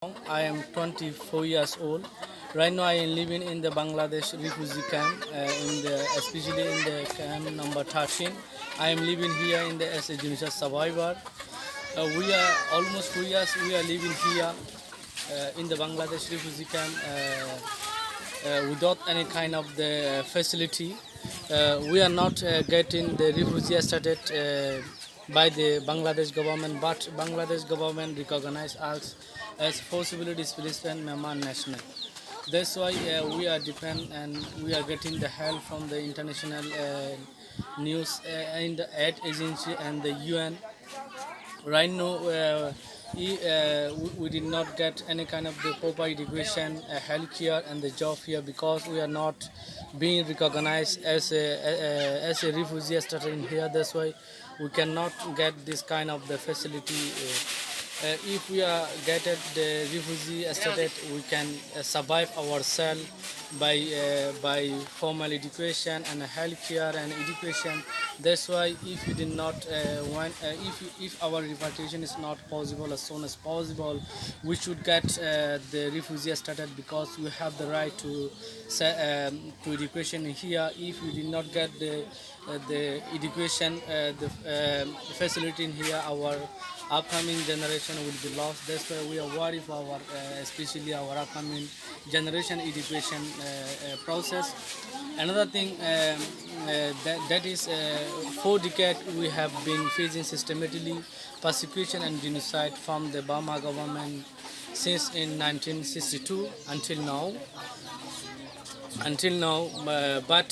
I am 24 years old. Right now I am living in the Bangladesh refugee camp, especially in the camp number 13. I am living here as a genocide survivor. We are almost 2 years we are living here in the Bangladesh refugee camp without any kind of the facility. We are not getting the refugee status by the Bangladesh government, but Bangladesh government recognize us as forcibly displaced and Myanmar national. That's why we are depend and we are getting the help from the international news and the aid agency and the UN. Right now, we did not get any kind of the proper education, healthcare, and the job here because we are not being recognized as a refugee status in here. That's why we cannot get this kind of the facility. If we are getting the refugee status, we can survive ourselves by formal education and healthcare and education. That's why if you did not if our repatriation is not possible as soon as possible, we should get the refugee status because we have the right to education here. If you did not get the education facility in here, our upcoming generation will be lost. That's why we are worried for our especially our upcoming generation education process. Another thing that is 4 decades we have been facing systematically persecution and genocide from the Burma government since in 1962 until now, but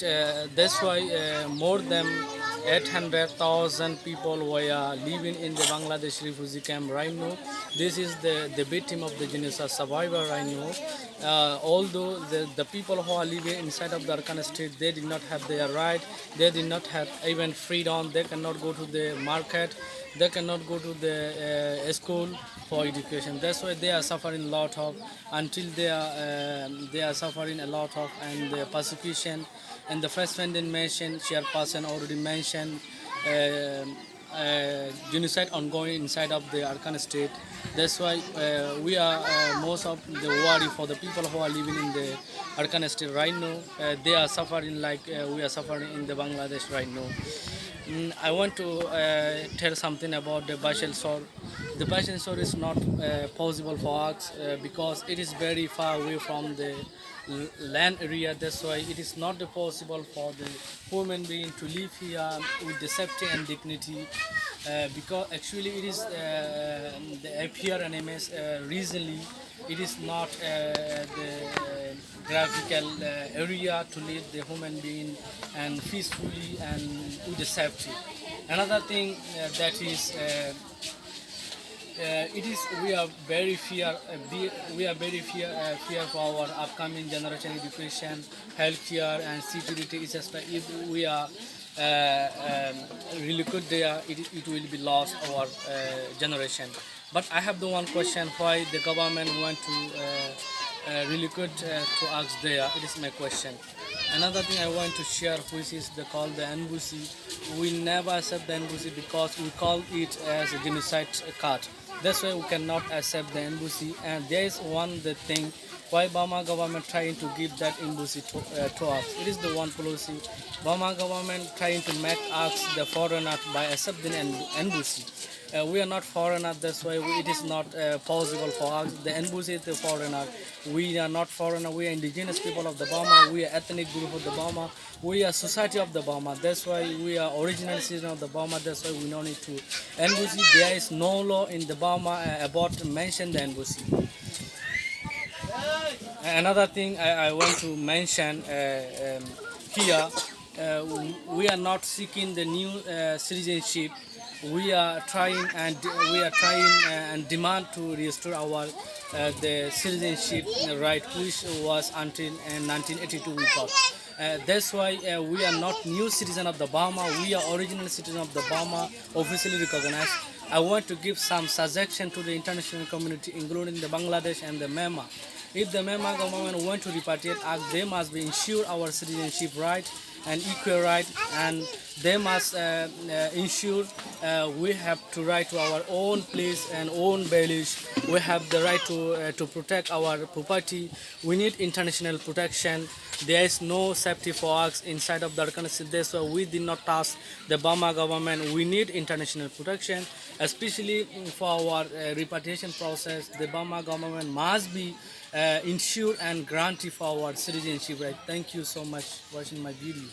that's why more than 800,000 people were living in the Bangladesh refugee camp right now. This is the victim of the genocide survivor right now. Although the people who are living inside of the Arkane state, they did not have their right, they did not have even freedom, they cannot go to the market, they cannot go to the school for education. That's why they are suffering a lot of until they are suffering a lot of and the persecution. And the first vending mentioned, chairperson already mentioned genocide ongoing inside of the Arkane state. That's why we are most of the worry for the people who are living in the Arkane state right now. They are suffering like we are suffering in the Bangladesh right now. I want to tell something about the Bashel Shore. The Bashel Shore is not possible for us because it is very far away from the land area. That's why it is not possible for the human being to live here with the safety and dignity. Because actually it is the APR and MS recently it is not the graphical area to live the human being and peacefully and with the safety. Another thing that is it is we are very fear for our upcoming generation education, healthcare and security. Etc. If we are really good there, it will be lost our generation. But I have the one question: why the government want to really good to ask there? It is my question. Another thing I want to share, which is called the embassy. We never accept the embassy because we call it as a genocide card. That's why we cannot accept the embassy. And there is one the thing why Burma government trying to give that embassy to us. It is the one policy. Burma government trying to make us the foreigner by accepting an embassy. We are not foreigner, that's why it is not possible for us. The embassy is the foreigner. We are not foreigner. We are indigenous people of the Burma. We are ethnic group of the Burma. We are society of the Burma. That's why we are original citizen of the Burma. That's why we don't need to embassy. There is no law in the Burma about mention the embassy. Another thing I want to mention here, we are not seeking the new citizenship. We are trying and demand to restore our the citizenship right, which was until 1982 we got. That's why we are not new citizen of the Burma. We are original citizen of the Burma, officially recognized. I want to give some suggestion to the international community, including the Bangladesh and the Myanmar. If the Myanmar government want to repatriate us, they must be ensure our citizenship right and equal right, and they must ensure we have to right to our own place and own values. We have the right to protect our property. We need international protection. There is no safety for us inside of the Arkane state. That's why we did not ask the Burma government. We need international protection, especially for our repatriation process. The Burma government must be ensure and guarantee for our citizenship right. Thank you so much for watching my video.